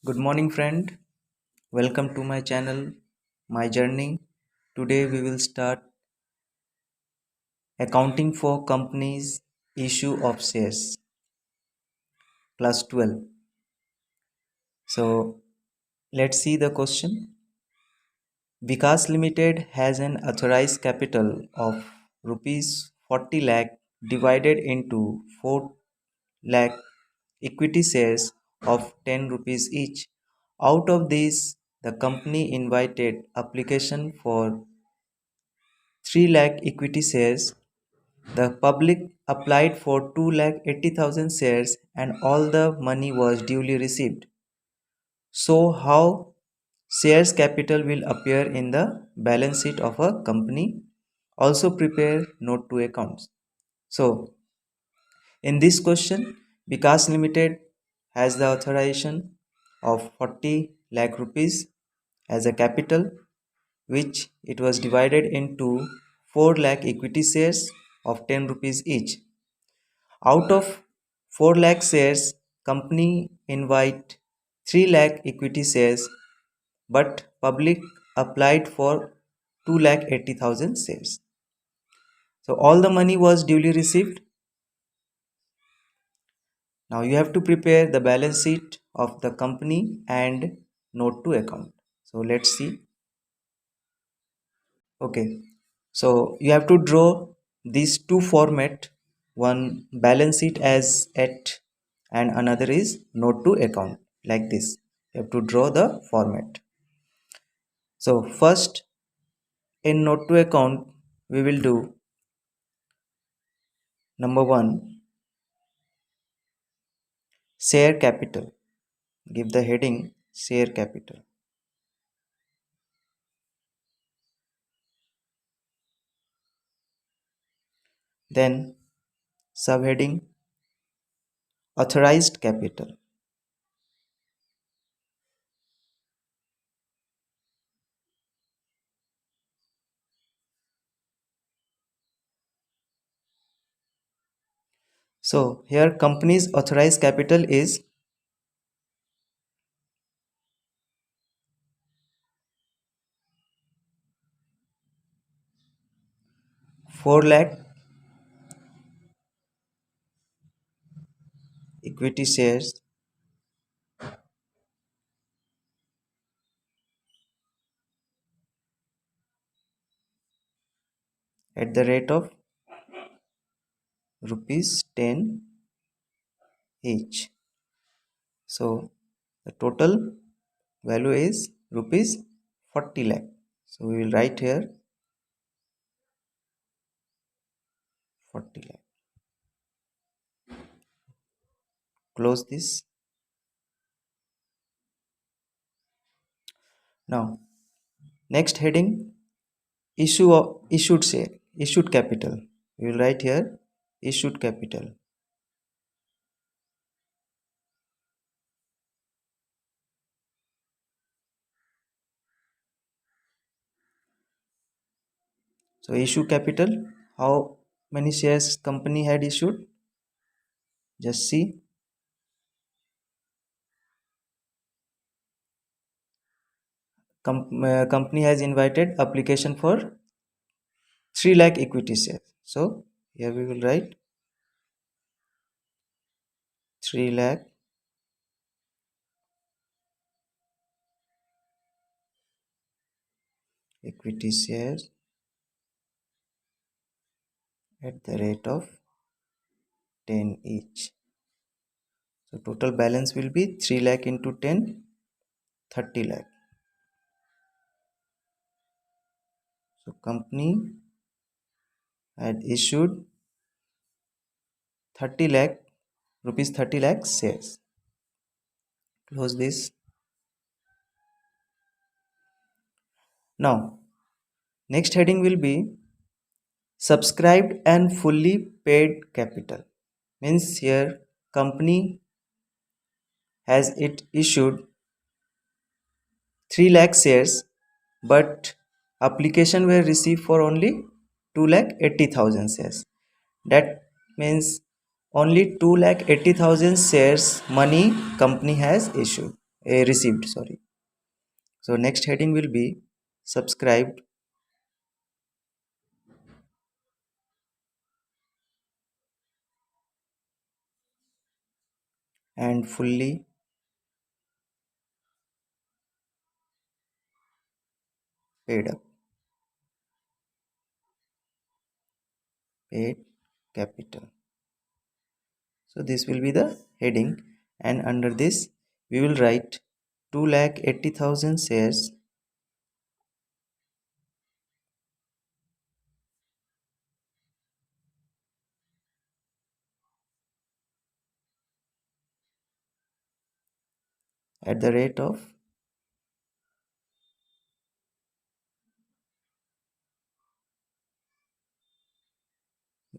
Good morning, friend. Welcome to my channel, My Journey. Today we will start accounting for companies issue of shares, class 12. So let's see the question. Vikas Limited has an authorized capital of rupees 40 lakh divided into 4 lakh equity shares of 10 rupees each. Out of these, the company invited application for 3 lakh equity shares. The public applied for 2 lakh 80,000 shares and all the money was duly received. So how shares capital will appear in the balance sheet of a company? Also prepare note to accounts. So in this question, Vikas Limited has the authorization of 40 lakh rupees as a capital, which it was divided into 4 lakh equity shares of 10 rupees each. Out of 4 lakh shares, company invite 3 lakh equity shares, but public applied for 2 lakh 80,000 shares. So all the money was duly received. Now you have to prepare the balance sheet of the company and note to account. So let's see. Okay. So you have to draw these two format, one balance sheet as at and another is note to account, like this. You have to draw the format. So first in note to account we will do number 1, share capital. Give the heading share capital. Then subheading authorized capital. So here company's authorized capital is 4 lakh equity shares at the rate of rupees 10 each. So the total value is rupees 40 lakh. So we will write here 40 lakh. Close this. Now next heading issued share, issued capital. We will write here issued capital. So issue capital, how many shares company had issued? Just see. Company has invited application for 3 lakh equity shares. So here we will write 3 lakh equity shares at the rate of 10 each. So total balance will be 3 lakh into 10, 30 lakh. So company had issued 30 lakh rupees 30 lakh shares. Close this. Now next heading will be subscribed and fully paid capital. Means here company has it issued 3 lakh shares, but application were received for only 2 lakh 80,000 shares. That means only 2 lakh 80,000 shares money company has issued. received, sorry. So next heading will be subscribed and fully paid up, paid capital. So this will be the heading, and under this we will write 2,80,000 shares at the rate of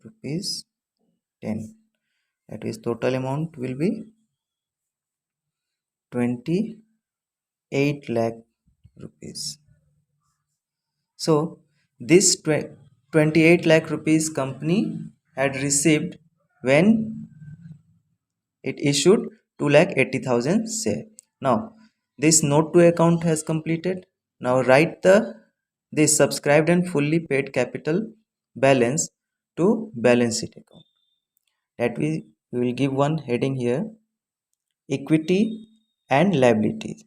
rupees 10. That is, total amount will be 28 lakh rupees. So this 28 lakh rupees company had received when it issued 2,80,000 share. Now this note to account has completed. Now write the this subscribed and fully paid capital balance to balance sheet account. That we will give one heading here: equity and liabilities.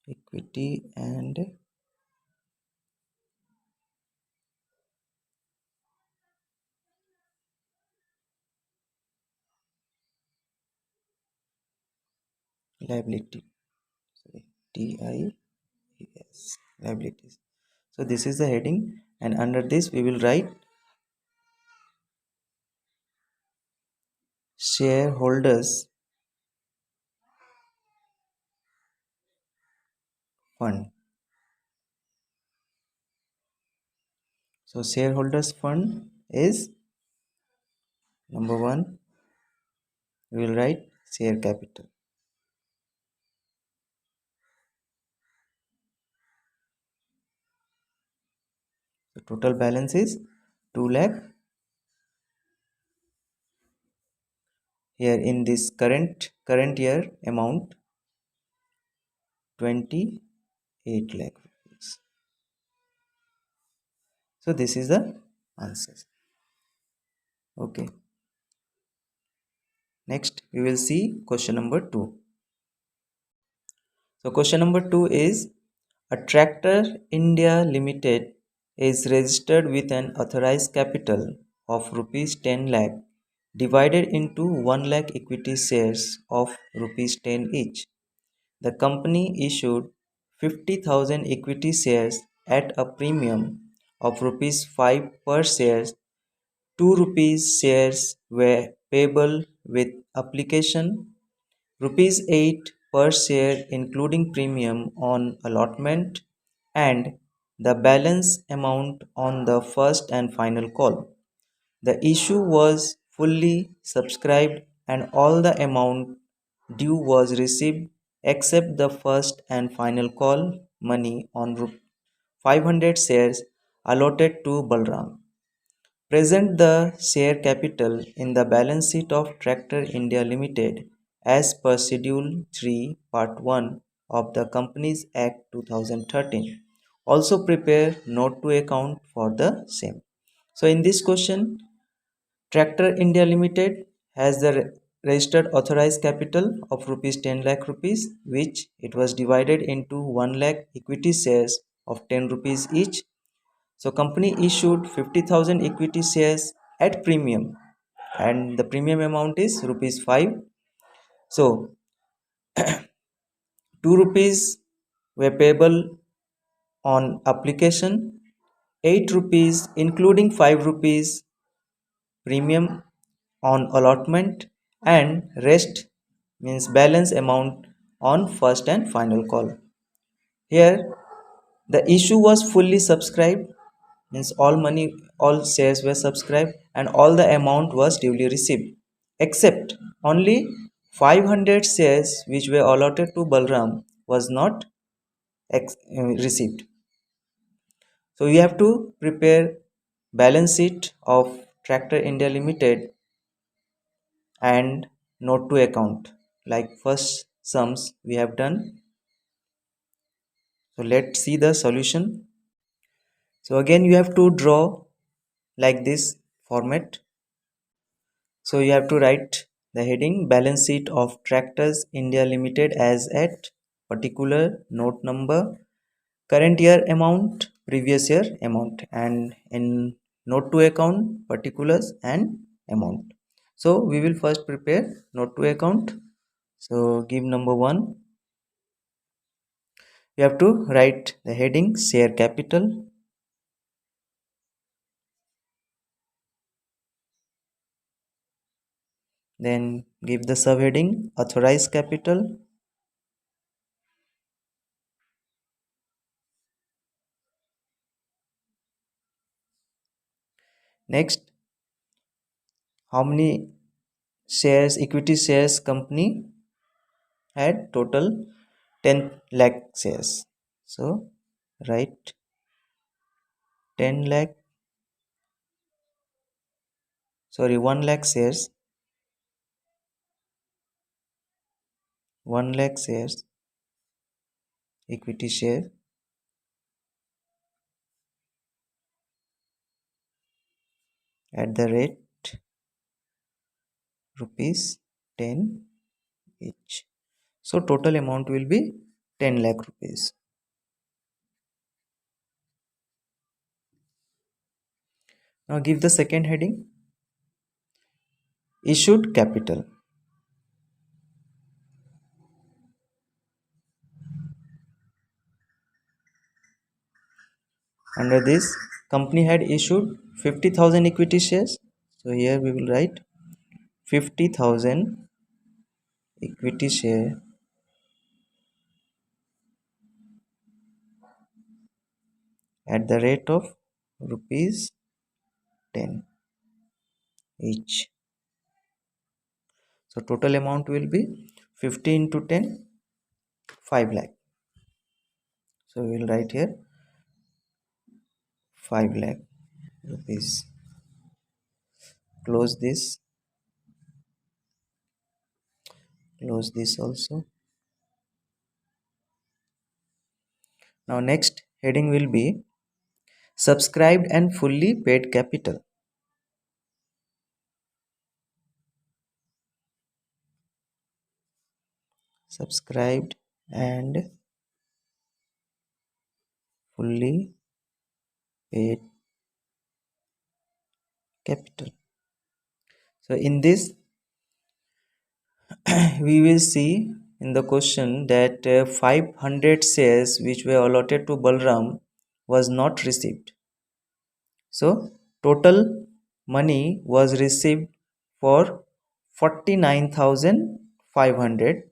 Equity and liability. Sorry, TIES, liabilities. So this is the heading, and under this we will write shareholders fund. So shareholders fund is number one. We will write share capital. The total balance is 2 lakh. Here in this current year amount 28 lakh rupees. So this is the answer. Okay. Next we will see question number 2. So question number 2 is, a Tractor India Limited is registered with an authorized capital of rupees 10 lakh divided into 1 lakh equity shares of rupees 10 each. The company issued 50,000 equity shares at a premium of rupees 5 per share. 2 rupees shares were payable with application, rupees 8 per share including premium on allotment, and the balance amount on the first and final call. The issue was fully subscribed and all the amount due was received except the first and final call money on 500 shares allotted to Balram. Present the share capital in the balance sheet of Tractor India Limited as per Schedule 3, Part 1 of the Companies Act 2013. Also prepare note to account for the same. So in this question, Tractor India Limited has the registered authorized capital of rupees 10 lakh rupees, which it was divided into 1 lakh equity shares of 10 rupees each. So company issued 50,000 equity shares at premium, and the premium amount is rupees 5. So 2 rupees were payable on application, 8 rupees including 5 rupees premium on allotment, and rest means balance amount on first and final call. Here the issue was fully subscribed, means all shares were subscribed and all the amount was duly received, except only 500 shares which were allotted to Balram was not received. So you have to prepare balance sheet of Tractor India Limited and note to account. Like first sums we have done. So let's see the solution. So again you have to draw like this format. So you have to write the heading balance sheet of Tractors India Limited as at particular note number, current year amount, previous year amount, and in note to account particulars and amount. So we will first prepare note to account. So give number 1. You have to write the heading share capital, then give the subheading authorized capital, next how many shares, equity shares company had, total 10 lakh shares. So write 10 lakh, sorry, 1 lakh shares, 1 lakh shares, equity share at the rate rupees 10 each. So total amount will be 10 lakh rupees. Now give the second heading issued capital. Under this, company had issued 50,000 equity shares. So here we will write 50,000 equity share at the rate of rupees 10 each. So total amount will be 50 into 10, 5 lakh. So we will write here 5 lakh rupees. Close this also. Now next heading will be subscribed and fully paid capital. Subscribed and fully paid capital. So in this we will see in the question that 500 shares which were allotted to Balram was not received. So total money was received for 49,500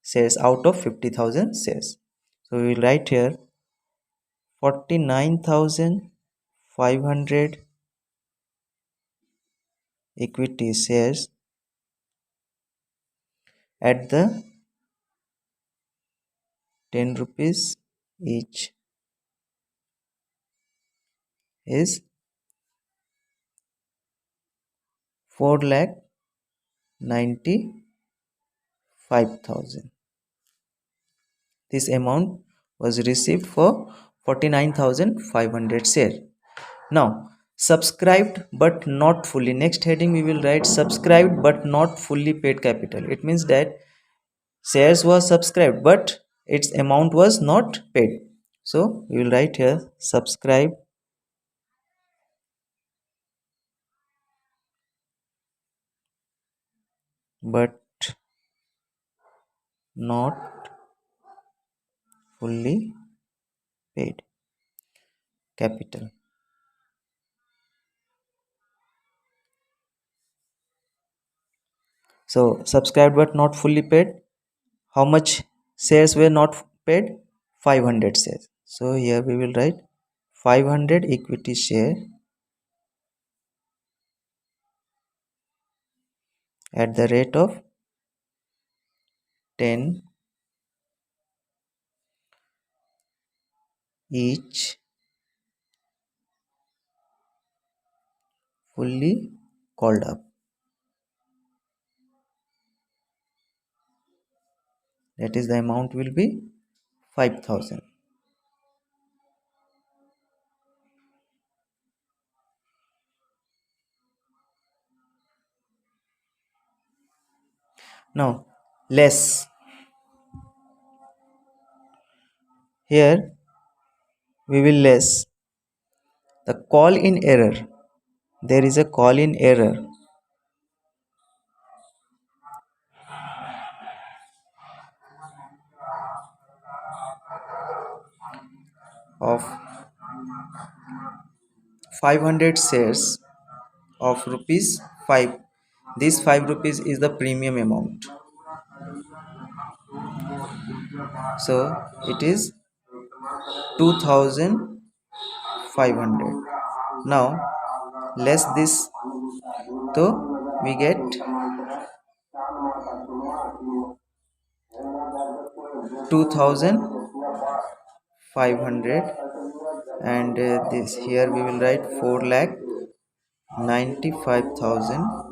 shares out of 50,000 shares. So we will write here 49,500 equity shares at the 10 rupees each is 4,95,000. This amount was received for 49,500 shares. Now, subscribed but not fully. Next heading we will write subscribed but not fully paid capital. It means that shares was subscribed but its amount was not paid. So we will write here subscribed but not fully paid capital. So subscribed but not fully paid. How much shares were not paid? 500 shares. So here we will write 500 equity share at the rate of 10 each fully called up. That is, the amount will be 5,000. Now less, here we will less the call in error. There is a call in error of 500 shares of rupees 5. This 5 rupees is the premium amount, so it is 2500. Now less this, so we get 2500, and this here we will write 4,95,000.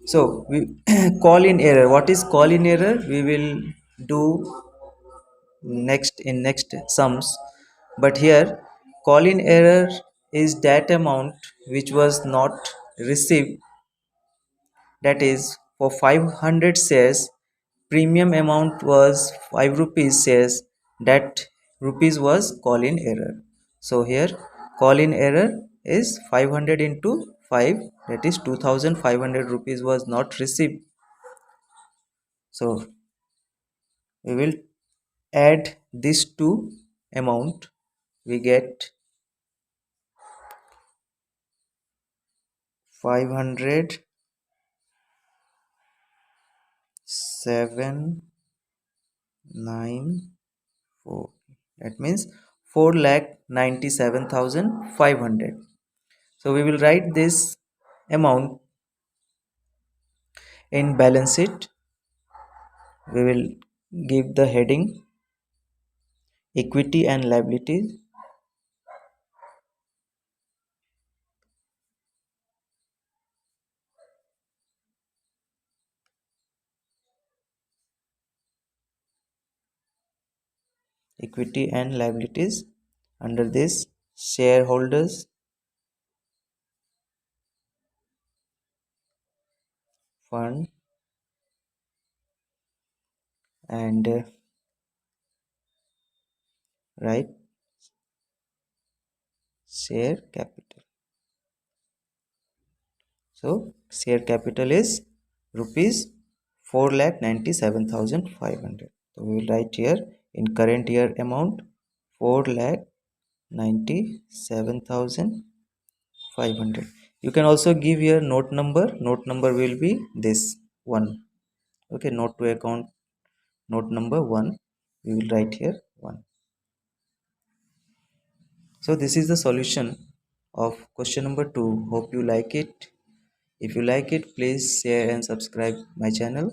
So we call in error, what is call in error, we will do next sums, but here call in error is that amount which was not received. That is, for 500 shares, premium amount was 5 rupees shares, that rupees was call in error. So here call in error is 500 into 5, that is 2500 rupees was not received. So we will add these two amount, we get 500 794, that means 4,97,500. So we will write this amount in balance sheet. We will give the heading equity and liabilities. Equity and liabilities. Under this, shareholders fund, and write share capital. So share capital is rupees 4,97,500. So we will write here in current year amount 4,97,500. You can also give your note number. Note number will be this one. Okay, note to account, note number 1. We will write here 1. So this is the solution of question number 2. Hope you like it. If you like it, please share and subscribe my channel.